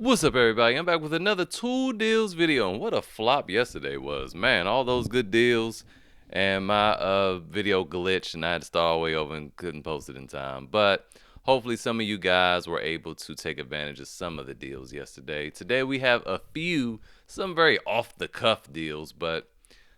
What's up, everybody? I'm back with another tool deals video, and what a flop yesterday was. Man, all those good deals, and my video glitched, and I had to start all the way over and couldn't post it in time. But hopefully some of you guys were able to take advantage of some of the deals yesterday. Today we have some very off-the-cuff deals, but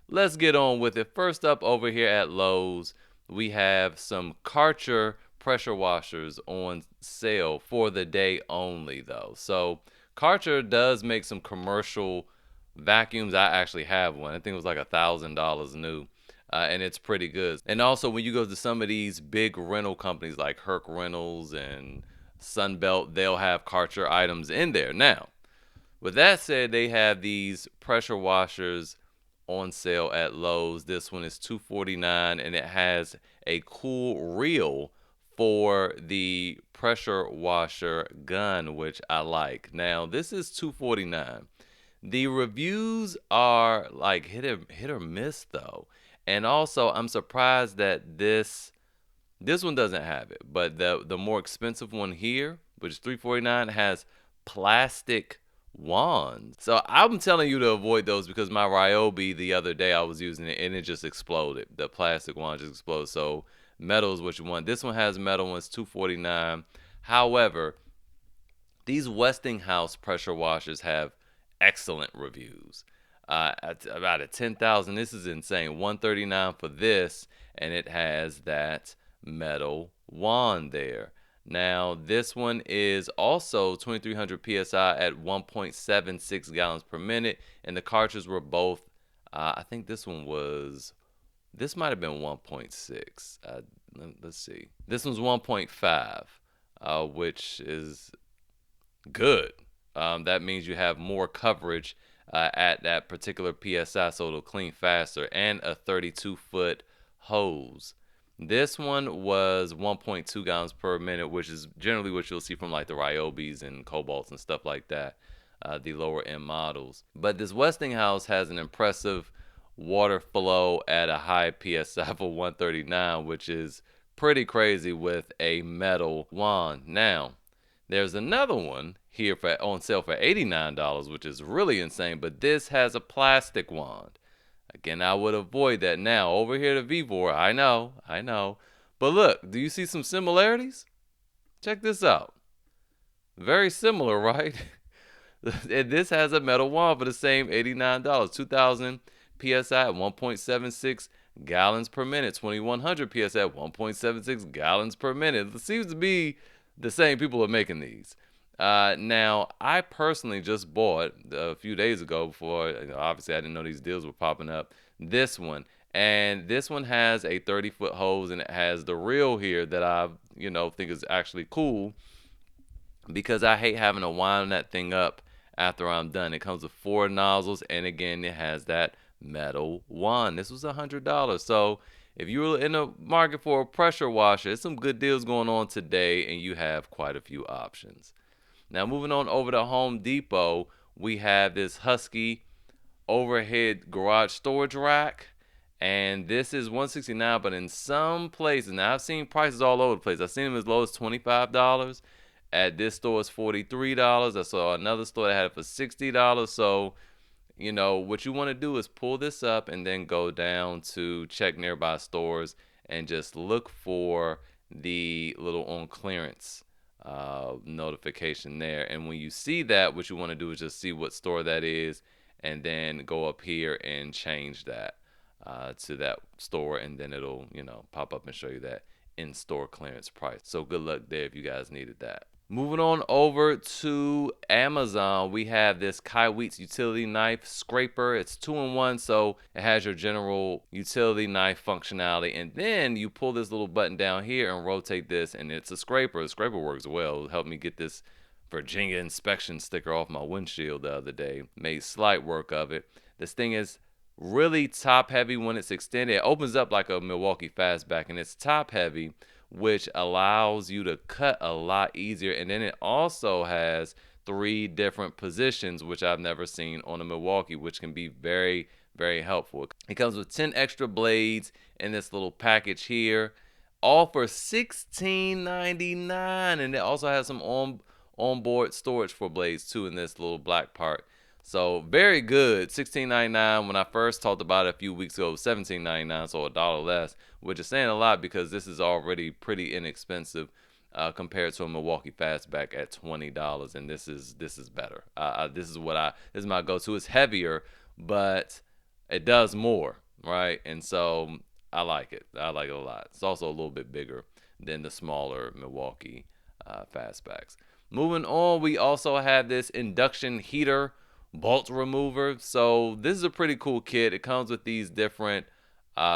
let's get on with it. First up, over here at Lowe's, we have some Karcher pressure washers on sale for the day only, though. So Karcher does make some commercial vacuums. I actually have one. I think it was like $1,000 new. And it's pretty good. And also, when you go to some of these big rental companies like Herc Rentals and Sunbelt, they'll have Karcher items in there. Now, with that said, they have these pressure washers on sale at Lowe's. This one is $249, and it has a cool reel for the pressure washer gun, which I like. Now, this is $249. The reviews are like hit or miss though. And also, I'm surprised that this one doesn't have it, but the more expensive one here, which is $349, has plastic wands. So I'm telling you to avoid those because my Ryobi the other day I was using it and it just exploded. The plastic wand just exploded. So metal is what you want. This one has metal ones, $249. However, these Westinghouse pressure washers have excellent reviews. At about a 10,000, this is insane. $139 for this, and it has that metal wand there. Now, this one is also 2300 psi at 1.76 gallons per minute, and the cartridges were both, I think this might have been 1.6. Let's see. This one's 1.5, which is good. That means you have more coverage at that particular psi, so it'll clean faster, and a 32-foot hose. This one was 1.2 gallons per minute, which is generally what you'll see from like the Ryobis and Cobalts and stuff like that, the lower end models. But this Westinghouse has an impressive water flow at a high psi for 139, which is pretty crazy with a metal wand. Now, there's another one here on sale for $89, which is really insane, but this has a plastic wand. Again, I would avoid that. Now, over here to Vivor, I know. But look, do you see some similarities? Check this out. Very similar, right? This has a metal wand for the same $89. 2,000 PSI at 1.76 gallons per minute. 2,100 PSI at 1.76 gallons per minute. It seems to be the same people are making these. Now, I personally just bought a few days ago before, obviously I didn't know these deals were popping up, this one. And this one has a 30-foot hose, and it has the reel here that I, think is actually cool because I hate having to wind that thing up after I'm done. It comes with 4 nozzles, and again, it has that metal wand. This was $100. So if you're in the market for a pressure washer, there's some good deals going on today, and you have quite a few options. Now, moving on over to Home Depot, we have this Husky overhead garage storage rack. And this is $169, but in some places, now I've seen prices all over the place. I've seen them as low as $25. At this store, it's $43. I saw another store that had it for $60. So, what you want to do is pull this up and then go down to check nearby stores and just look for the little on clearance notification there. And when you see that, what you want to do is just see what store that is and then go up here and change that to that store, and then it'll pop up and show you that in-store clearance price. So good luck there if you guys needed that. Moving on over to Amazon, we have this Kai Wheats utility knife scraper. It's 2-in-1, so it has your general utility knife functionality, and then you pull this little button down here and rotate this, and it's a scraper. The scraper works well. It helped me get this Virginia inspection sticker off my windshield the other day. Made slight work of it. This thing is really top heavy when it's extended. It opens up like a Milwaukee Fastback, and it's top heavy, which allows you to cut a lot easier. And then it also has 3 different positions, which I've never seen on a Milwaukee, which can be very, very helpful. It comes with 10 extra blades in this little package here, all for $16.99. And it also has some onboard storage for blades too in this little black part. So very good. $16.99. When I first talked about it a few weeks ago, it was $17.99, so $1 less, which is saying a lot because this is already pretty inexpensive compared to a Milwaukee Fastback at $20, and this is better. This is my go-to. It's heavier, but it does more, right? And so I like it. I like it a lot. It's also a little bit bigger than the smaller Milwaukee Fastbacks. Moving on, we also have this induction heater bolt remover. So this is a pretty cool kit. It comes with these different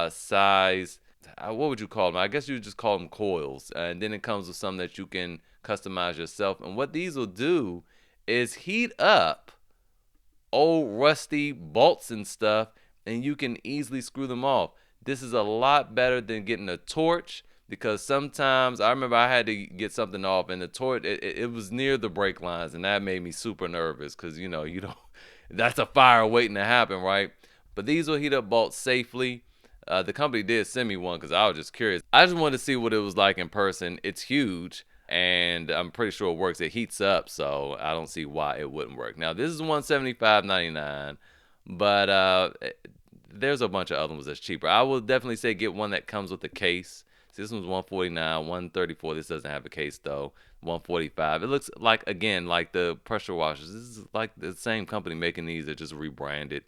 size, what would you call them? I guess you would just call them coils. And then it comes with some that you can customize yourself. And what these will do is heat up old rusty bolts and stuff, and you can easily screw them off. This is a lot better than getting a torch, because sometimes I remember I had to get something off, and the torch, it was near the brake lines, and that made me super nervous because you don't that's a fire waiting to happen, right? But these will heat up bolts safely. The company did send me one because I was just curious. I just wanted to see what it was like in person. It's huge, and I'm pretty sure it works. It heats up, so I don't see why it wouldn't work. Now, this is $175.99, but there's a bunch of other ones that's cheaper. I will definitely say get one that comes with a case. See, this one's $149, $134. This doesn't have a case though. $145. It looks like, again, like the pressure washers. This is like the same company making these. They're just rebranded.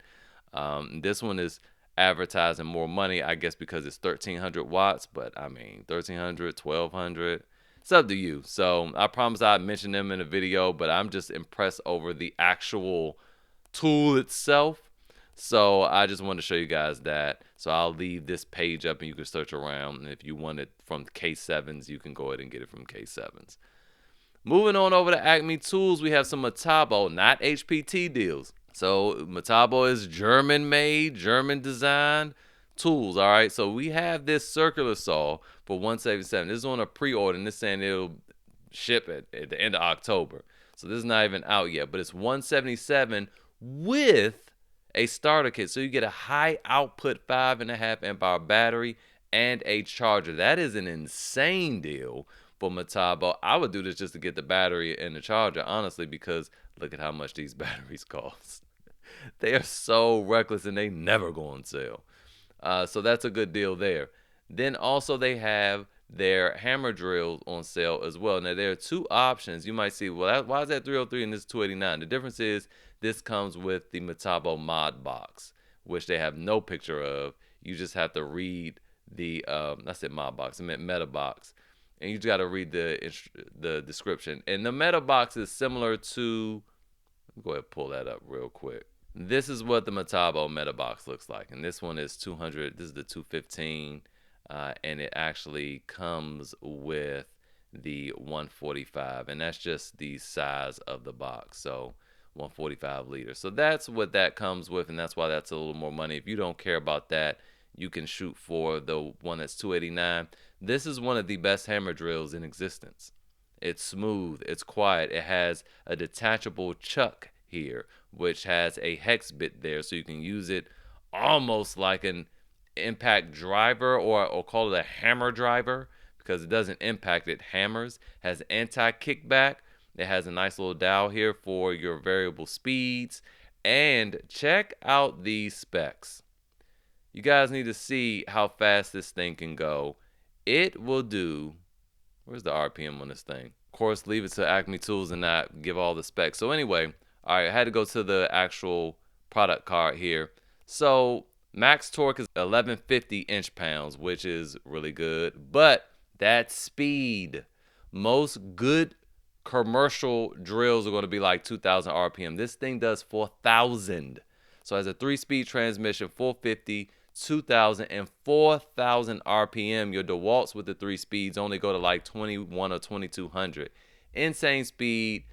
This one is advertising more money, I guess, because it's 1,300 watts. But I mean, 1,300, 1,200. It's up to you. So I promise I'd mention them in a video, but I'm just impressed over the actual tool itself. So I just wanted to show you guys that. So I'll leave this page up and you can search around. And if you want it from K7s, you can go ahead and get it from K7s. Moving on over to Acme Tools, we have some Metabo, not HPT deals. So Metabo is German made, German designed tools, all right? So we have this circular saw for $177. This is on a pre-order, and this is saying it'll ship at the end of October. So this is not even out yet, but it's $177 with a starter kit. So you get a high output 5.5 amp hour battery and a charger. That is an insane deal for Metabo. I would do this just to get the battery and the charger, honestly, because look at how much these batteries cost. They are so reckless, and they never go on sale. So that's a good deal there. Then also they have their hammer drills on sale as well. Now there are two options. You might see, well, why is that $303 and this is $289? The difference is this comes with the Metabo mod box, which they have no picture of. You just have to read the I said mod box, I meant meta box, and you just got to read the description. And the meta box is similar to, let me go ahead and pull that up real quick. This is what the Metabo meta box looks like, and this one is 200. This is the 215. And it actually comes with the 145, and that's just the size of the box, so 145 liters. So that's what that comes with, and that's why that's a little more money. If you don't care about that, you can shoot for the one that's $289. This is one of the best hammer drills in existence. It's smooth, it's quiet, it has a detachable chuck here, which has a hex bit there, so you can use it almost like an impact driver, or call it a hammer driver, because it doesn't impact, it hammers. Has anti-kickback. It has a nice little dial here for your variable speeds. And check out these specs. You guys need to see how fast this thing can go. It will do, where's the RPM on this thing? Of course, leave it to Acme Tools and not give all the specs. So anyway, all right, I had to go to the actual product card here. So max torque is 1150 inch-pounds, which is really good, but that's speed. Most good commercial drills are going to be like 2,000 RPM. This thing does 4,000. So it has a 3-speed transmission, 450, 2,000, and 4,000 RPM. Your DeWalt's with the 3 speeds only go to like 21 or 2,200. Insane speed.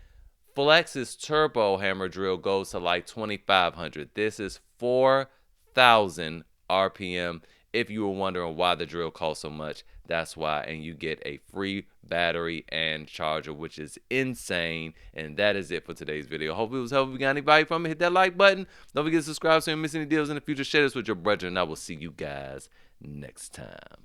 Flex's turbo hammer drill goes to like 2,500. This is 4,000 RPM. If you were wondering why the drill costs so much, that's why. And you get a free battery and charger, which is insane. And that is it for today's video. Hopefully it was helpful. If you got any value from it, hit that like button. Don't forget to subscribe so you don't miss any deals in the future. Share this with your brethren, and I will see you guys next time.